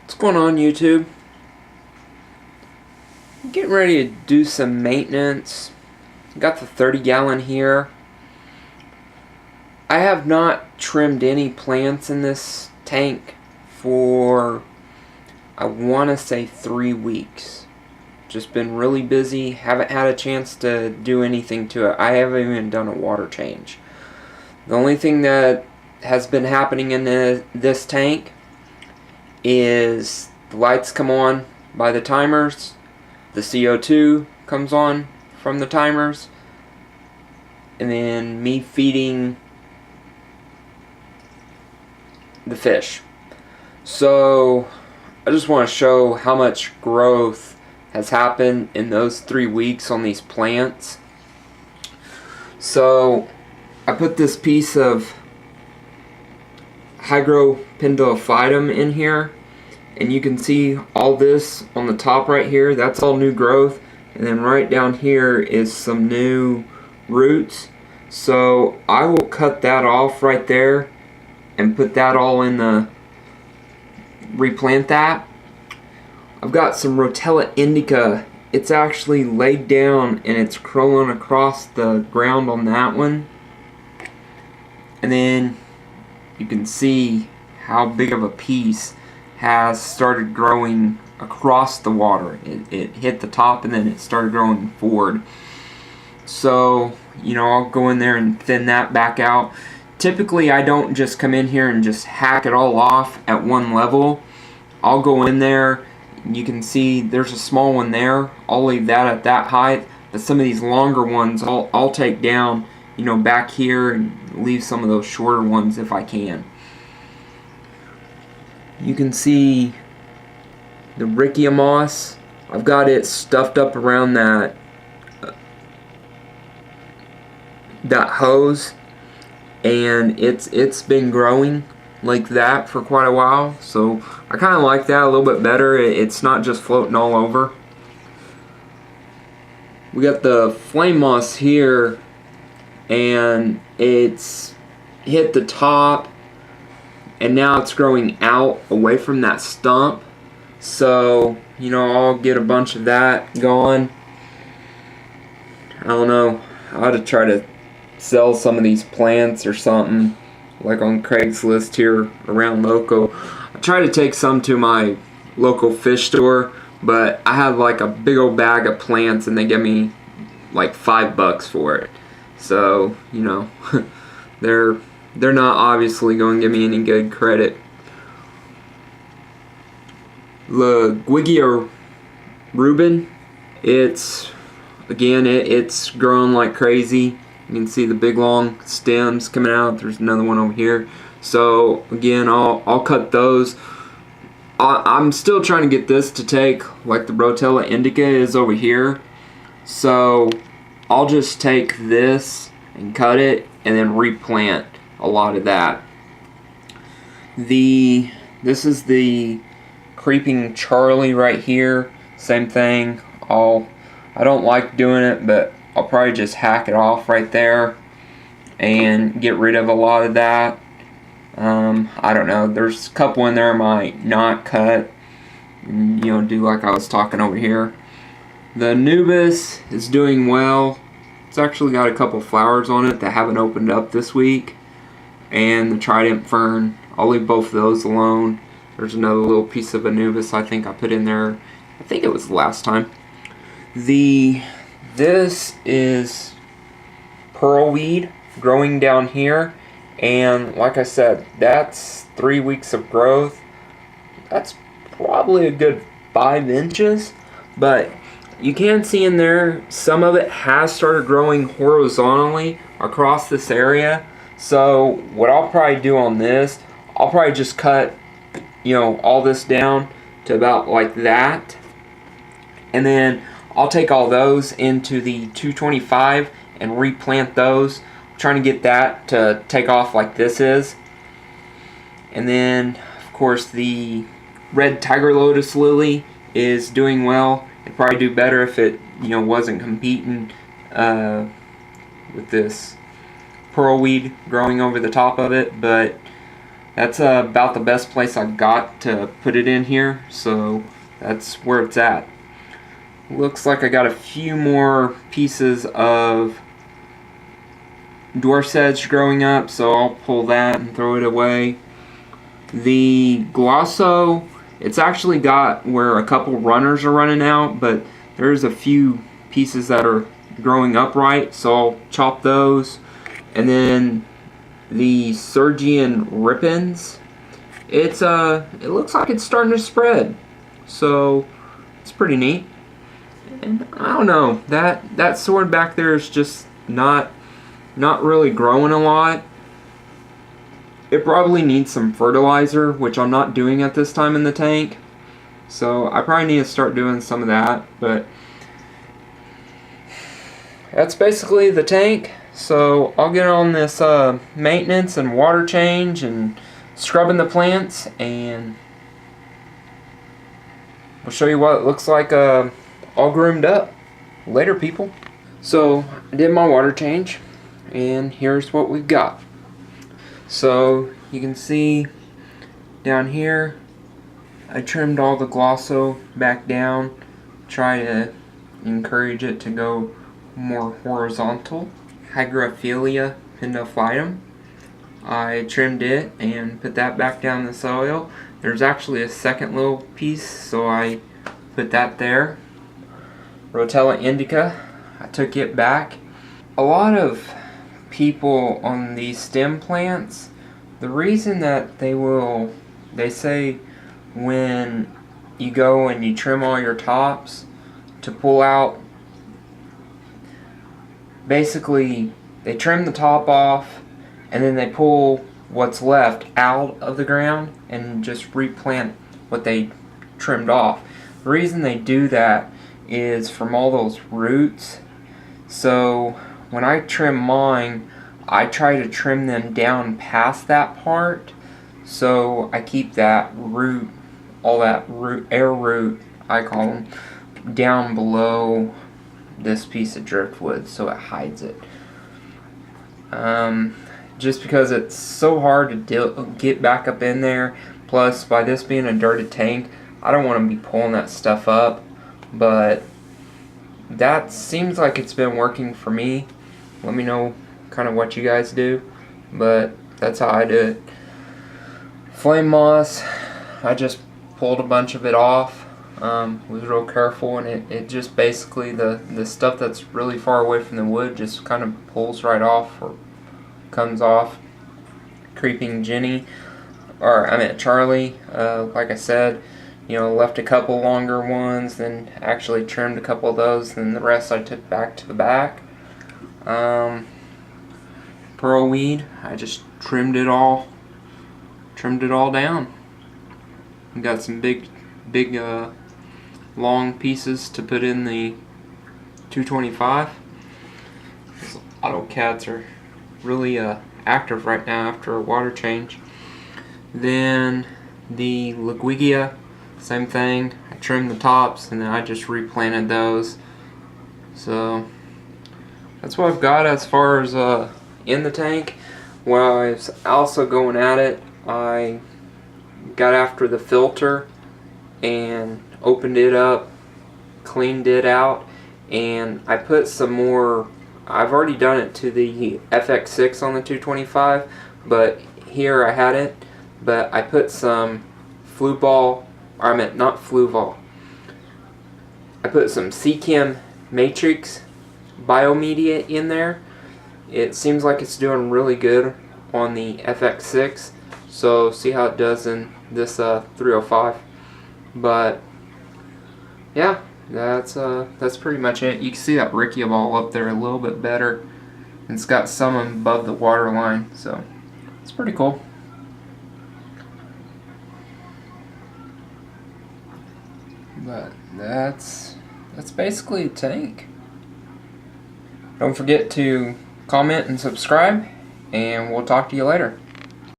What's going on, YouTube? I'm getting ready to do some maintenance. Got the 30-gallon here. I have not trimmed any plants in this tank for, I want to say, 3 weeks. Just been really busy. Haven't had a chance to do anything to it. I haven't even done a water change. The only thing that has been happening in this tank is the lights come on by the timers, the CO2 comes on from the timers, and then me feeding the fish. So I just want to show how much growth has happened in those 3 weeks on these plants. So I put this piece of Hygropindophytum in here, and you can see all this on the top right here. That's all new growth, and then right down here is some new roots. So I will cut that off right there and put that all in the replant that. I've got some Rotella indica. It's actually laid down and it's crawling across the ground on that one. And then you can see how big of a piece has started growing across the water. It hit the top and then it started growing forward. So, I'll go in there and thin that back out. Typically, I don't just come in here and just hack it all off at one level. I'll go in there. You can see there's a small one there. I'll leave that at that height. But some of these longer ones I'll take down, back here, and leave some of those shorter ones if I can. You can see the Rickia moss. I've got it stuffed up around that hose, and it's been growing like that for quite a while. So I kind of like that a little bit better. It's not just floating all over. We got the flame moss here, and it's hit the top, and now it's growing out away from that stump. So, I'll get a bunch of that going. I don't know, I ought to try to sell some of these plants or something, like on Craigslist here around local. I try to take some to my local fish store, but I had like a big old bag of plants and they give me like $5 for it. So, they're not obviously going to give me any good credit. Guigia Rubin, it's growing like crazy. You can see the big long stems coming out. There's another one over here. So again, I'll cut those. I'm still trying to get this to take like the Rotella indica is over here. So I'll just take this and cut it and then replant a lot of that. This is the Creeping Charlie right here. Same thing. I don't like doing it, but I'll probably just hack it off right there and get rid of a lot of that. I don't know. There's a couple in there I might not cut. Do like I was talking over here. The Nubus is doing well. It's actually got a couple flowers on it that haven't opened up this week. And the Trident Fern, I'll leave both of those alone. There's another little piece of Anubis I think I put in there. I think it was the last time. This is pearlweed growing down here. And like I said, that's 3 weeks of growth. That's probably a good 5 inches. But you can see in there, some of it has started growing horizontally across this area. So what I'll probably do on this, I'll probably just cut, all this down to about like that. And then I'll take all those into the 225 and replant those. I'm trying to get that to take off like this is. And then, of course, the red tiger lotus lily is doing well. It'd probably do better if it, wasn't competing with this pearlweed growing over the top of it. But that's about the best place I got to put it in here, so that's where it's at. Looks like I got a few more pieces of dwarf sedge growing up, so I'll pull that and throw it away. The glosso, it's actually got where a couple runners are running out, but there's a few pieces that are growing upright, so I'll chop those. And then the Sergian rippins, it looks like it's starting to spread, so it's pretty neat. And I don't know, that sword back there is just not really growing a lot. It probably needs some fertilizer, which I'm not doing at this time in the tank. So I probably need to start doing some of that. But that's basically the tank. So I'll get on this maintenance and water change and scrubbing the plants, and we'll show you what it looks like all groomed up. Later, people. So I did my water change, and here's what we've got. So you can see down here I trimmed all the glosso back down, try to encourage it to go more horizontal. Hygrophila pendophytum, I trimmed it and put that back down in the soil. There's actually a second little piece, so I put that there. Rotella indica, I took it back. A lot of people on these stem plants, the reason that they say when you go and you trim all your tops to pull out, basically they trim the top off and then they pull what's left out of the ground and just replant what they trimmed off. The reason they do that is from all those roots. So when I trim mine, I try to trim them down past that part, so I keep that root, all that root, air root, I call them, down below this piece of driftwood, so it hides it. Just because it's so hard to get back up in there, plus by this being a dirted tank, I don't want to be pulling that stuff up, but that seems like it's been working for me. Let me know kind of what you guys do, but that's how I do it. Flame moss, I just pulled a bunch of it off, was real careful, and it just basically, the stuff that's really far away from the wood just kind of pulls right off or comes off. Creeping Jenny, or I meant Charlie, like I said, you know, left a couple longer ones, then actually trimmed a couple of those, and the rest I took back to the back. Pearlweed, I just trimmed it all down. We got some big long pieces to put in the 225. These Oto Cats are really active right now after a water change. Then the Liguigia, same thing. I trimmed the tops and then I just replanted those. So that's what I've got as far as in the tank. While I was also going at it, I got after the filter and opened it up, cleaned it out, and I put some more. I've already done it to the FX6 on the 225, but here I hadn't. But I put some Fluval, or I meant not Fluval. I put some Seachem Matrix biomedia in there. It seems like it's doing really good on the FX6, so see how it does in this 305. But yeah, that's pretty much it. You can see that Rickia ball up there a little bit better, and it's got some above the water line, so it's pretty cool. But that's basically a tank. Don't forget to comment and subscribe, and we'll talk to you later.